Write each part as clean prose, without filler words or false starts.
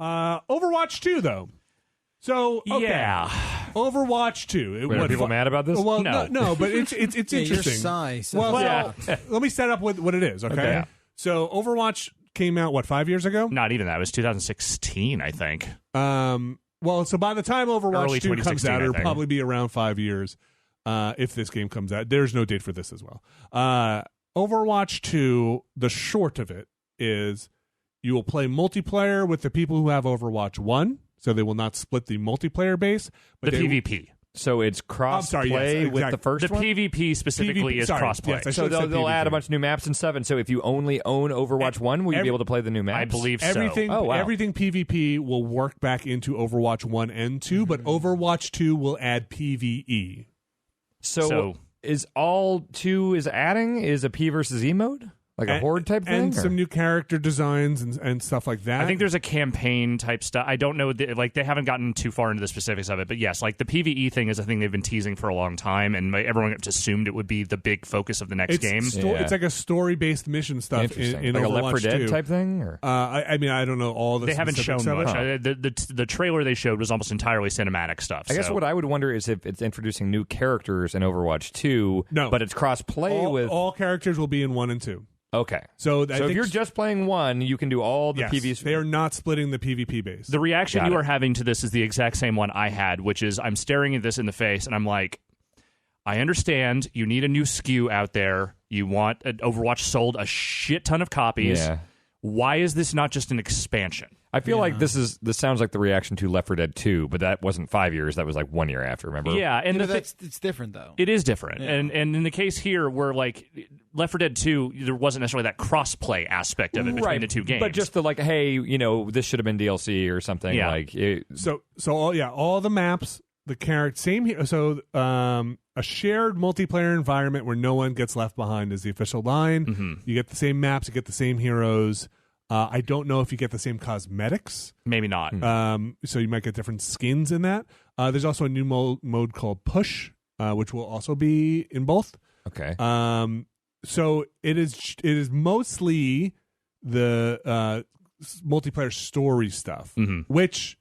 Overwatch 2, though. So, okay. Yeah. Overwatch 2. Are people mad about this? Well, No. no, but it's interesting. Your size. Well, let me set up with what it is, okay? Okay. So, Overwatch came out, 5 years ago? Not even that. It was 2016, I think. Well, so by the time Overwatch Early 2 comes out, I it'll think. probably be around 5 years if this game comes out. There's no date for this as well. Overwatch 2, the short of it is you will play multiplayer with the people who have Overwatch 1, so they will not split the multiplayer base. But The PvP. So it's cross yes, play with exactly. the first The one? PvP specifically PvP, is sorry, crossplay. yes, I So should've said they'll add a PvP. bunch of new maps and stuff. And so if you only own Overwatch 1, will you be able to play the new maps? I believe so. Everything, Oh, wow. everything PvP will work back into Overwatch 1 and 2, but Overwatch 2 will add PvE. So is all 2 is adding is a P versus E mode? Like a horde type thing? And or? some new character designs and stuff like that. I think there's a campaign type stuff. I don't know, like they haven't gotten too far into the specifics of it, but yes, like the PvE thing is a thing they've been teasing for a long time, and everyone assumed it would be the big focus of the next game. It's like a story-based mission stuff in like Overwatch a Left 4 Dead 2. type thing? Or? I mean, I don't know all the They haven't shown specifics of much. it. The trailer they showed was almost entirely cinematic stuff. I guess what I would wonder is if it's introducing new characters in Overwatch 2, No. but it's cross-play with... all characters will be in 1 and 2. Okay. So if you're just playing 1, you can do all the yes, Pvs. they are not splitting the PvP base. The reaction Got you it. are having to this is the exact same one I had, which is I'm staring at this in the face, and I'm like, I understand you need a new SKU out there. You want Overwatch sold a shit ton of copies. Yeah. Why is this not just an expansion? I feel like this sounds like the reaction to Left 4 Dead 2, but that wasn't 5 years. That was like 1 year after, remember? Yeah, and it's different, though. it is different. Yeah. And in the case here, where like Left 4 Dead 2, there wasn't necessarily that cross-play aspect of it between the two games. But just the like, hey, this should have been DLC or something. Yeah. Like So all the maps, the character, same here. So a shared multiplayer environment where no one gets left behind is the official line. Mm-hmm. You get the same maps, you get the same heroes. I don't know if you get the same cosmetics. Maybe not. So you might get different skins in that. There's also a new mode called Push, which will also be in both. okay. So it is mostly the multiplayer story stuff, which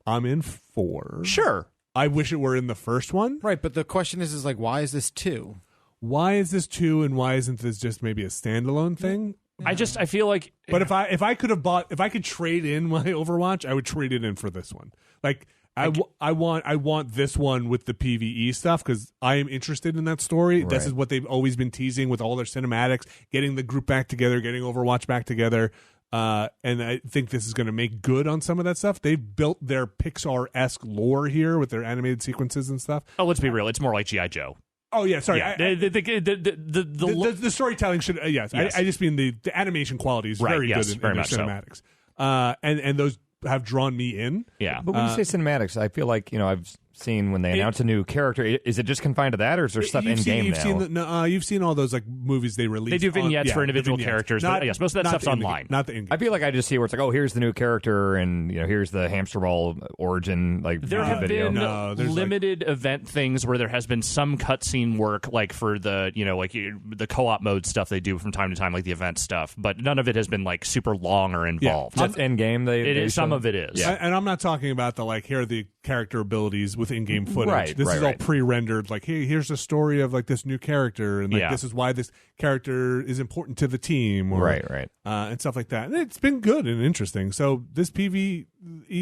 I'm in for. Sure. I wish it were in the first one. Right, but the question is like, why is this 2? Why is this 2, and why isn't this just maybe a standalone thing? I feel like... But if I could trade in my Overwatch, I would trade it in for this one. Like I want this one with the PvE stuff because I am interested in that story. Right. This is what they've always been teasing with all their cinematics, getting the group back together, getting Overwatch back together. And I think this is going to make good on some of that stuff. They've built their Pixar-esque lore here with their animated sequences and stuff. Oh, let's be real. It's more like G.I. Joe. Oh yeah, sorry. Yeah. The storytelling should yes. I just mean the animation quality is very good in their cinematics, and those have drawn me in. Yeah, But when you say cinematics, I feel like I've seen when they announce a new character. Is it just confined to that, or is there stuff in game now? You've seen all those like movies they release. they do vignettes for individual vignettes. characters. Not, but yes, most of that stuff's online. Not the in-game. I feel like I just see where it's like, oh, here's the new character, and here's the hamster ball origin. Like There have video. been limited event things where there has been some cutscene work, like for the the co-op mode stuff they do from time to time, like the event stuff. But none of it has been like super long or involved. That's in game. It is. Some of it is. Yeah. And I'm not talking about the like here are the character abilities with in-game footage. Right, this is all right. pre-rendered. Like here's the story of like this new character, and like this is why this character is important to the team. Or, Right. And stuff like that. And it's been good and interesting. So this PvE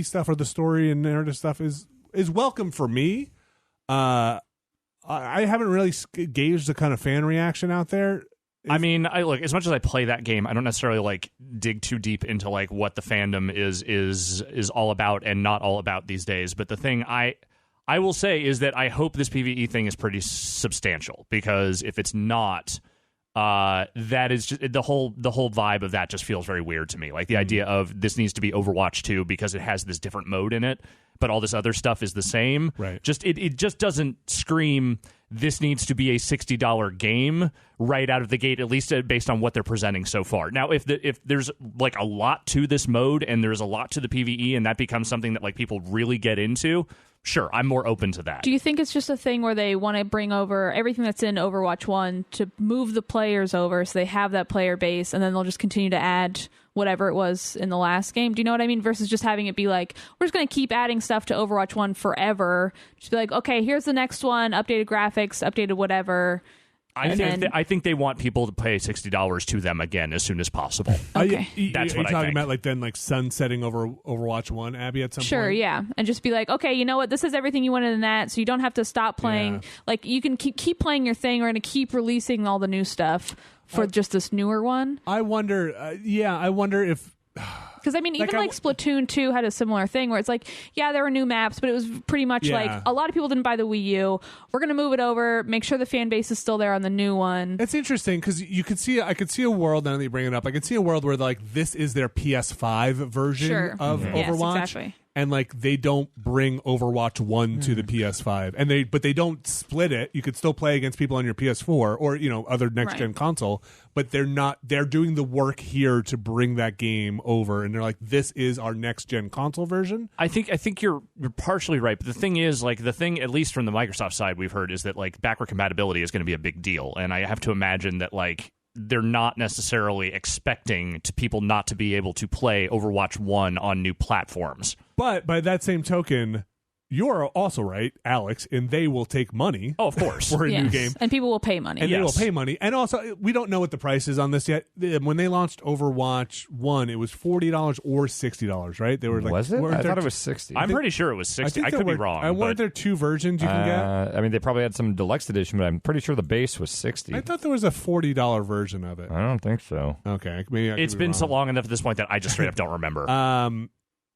stuff or the story and narrative stuff is welcome for me. I haven't really gauged the kind of fan reaction out there. I mean, look, as much as I play that game, I don't necessarily like dig too deep into like what the fandom is all about and not all about these days. But the thing I will say is that I hope this PvE thing is pretty substantial, because if it's not, that is just the whole vibe of that just feels very weird to me. Like the idea of this needs to be Overwatch 2 because it has this different mode in it, but all this other stuff is the same. Right. It just doesn't scream this needs to be a $60 game right out of the gate, at least based on what they're presenting so far. Now, if there's like a lot to this mode and there's a lot to the PvE and that becomes something that like people really get into, sure, I'm more open to that. Do you think it's just a thing where they want to bring over everything that's in Overwatch 1 to move the players over so they have that player base, and then they'll just continue to add whatever it was in the last game. Do you know what I mean? Versus just having it be like, we're just going to keep adding stuff to Overwatch 1 forever. Just be like, okay, here's the next one, updated graphics, updated whatever. I think they want people to pay $60 to them again as soon as possible. Okay. That's what I talking think. about, like then like sunsetting over Overwatch 1, Abby, at some Sure, point? yeah. And just be like, okay, you know what? This is everything you wanted in that, so you don't have to stop playing. Yeah. Like, you can keep playing your thing. We're going to keep releasing all the new stuff for just this newer one. I wonder if Because, I mean, even Like, like Splatoon 2 had a similar thing where it's like, yeah, there were new maps, but it was pretty much Yeah. like a lot of people didn't buy the Wii U. We're going to move it over, make sure the fan base is still there on the new one. it's interesting because I could see a world, now that you bring it up, I could see a world where like this is their PS5 version Sure. of Yes, Overwatch. exactly. And like they don't bring Overwatch 1 to the PS5, and they don't split it. You could still play against people on your PS4 or other next gen console, but they're doing the work here to bring that game over, and they're like, this is our next gen console version. I think you're partially right, but the thing is, like, at least from the Microsoft side, we've heard is that like backward compatibility is going to be a big deal, and I have to imagine that like they're not necessarily expecting people not to be able to play Overwatch 1 on new platforms. But by that same token, you're also right, Alex, and they will take money. Oh, of course. For a new game. And people will pay money. And they will Yes. pay money. And also, we don't know what the price is on this yet. When they launched Overwatch 1, it was $40 or $60, right? They were like, Was it? weren't I there thought it was 60. I'm pretty sure it was 60. I there could be were- wrong. Weren't but there two versions you can get? I mean, they probably had some deluxe edition, but I'm pretty sure the base was 60. I thought there was a $40 version of it. I don't think so. Okay. Maybe I could it's be been wrong. so long enough at this point that I just straight up don't remember.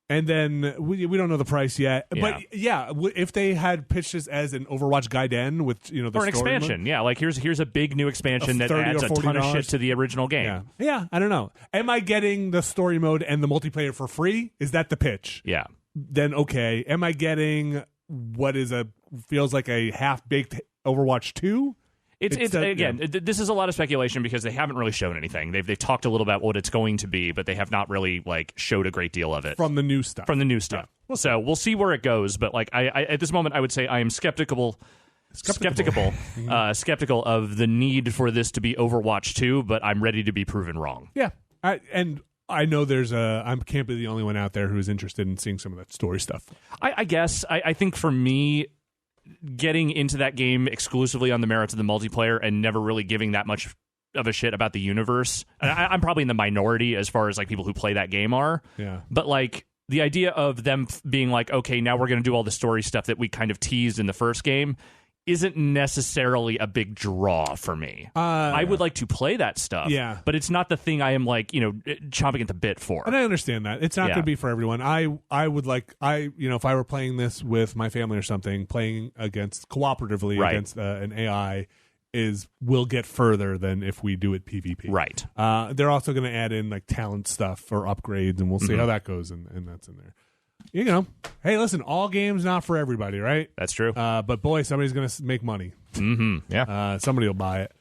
And then we don't know the price yet. Yeah. But yeah, if they had pitched this as an Overwatch Gaiden with the or an story expansion. mode, Yeah, like here's a big new expansion that $30 adds or a ton of $40. shit to the original game. Yeah, I don't know. Am I getting the story mode and the multiplayer for free? Is that the pitch? Yeah. Then okay. Am I getting what feels like a half-baked Overwatch 2? It's again, yeah. this is a lot of speculation because they haven't really shown anything. They've talked a little about what it's going to be, but they have not really like showed a great deal of it From the new stuff. So we'll see where it goes. But like I at this moment, I would say I am skeptical of the need for this to be Overwatch 2, but I'm ready to be proven wrong. Yeah. And I know I can't be the only one out there who's interested in seeing some of that story stuff. I guess I think for me, getting into that game exclusively on the merits of the multiplayer and never really giving that much of a shit about the universe, and I'm probably in the minority as far as like people who play that game are. Yeah. But like the idea of them being like, okay, now we're going to do all the story stuff that we kind of teased in the first game isn't necessarily a big draw for me. I would like to play that stuff, Yeah. but it's not the thing I am like, chomping at the bit for. And I understand that. It's not Yeah. going to be for everyone. I would like, if I were playing this with my family or something, playing cooperatively Right. against an AI will get further than if we do it PvP. Right. They're also going to add in like talent stuff for upgrades, and we'll see how that goes, and that's in there. Hey, listen, all games not for everybody, right? That's true. But boy, somebody's going to make money. Mm-hmm. Yeah. Somebody will buy it.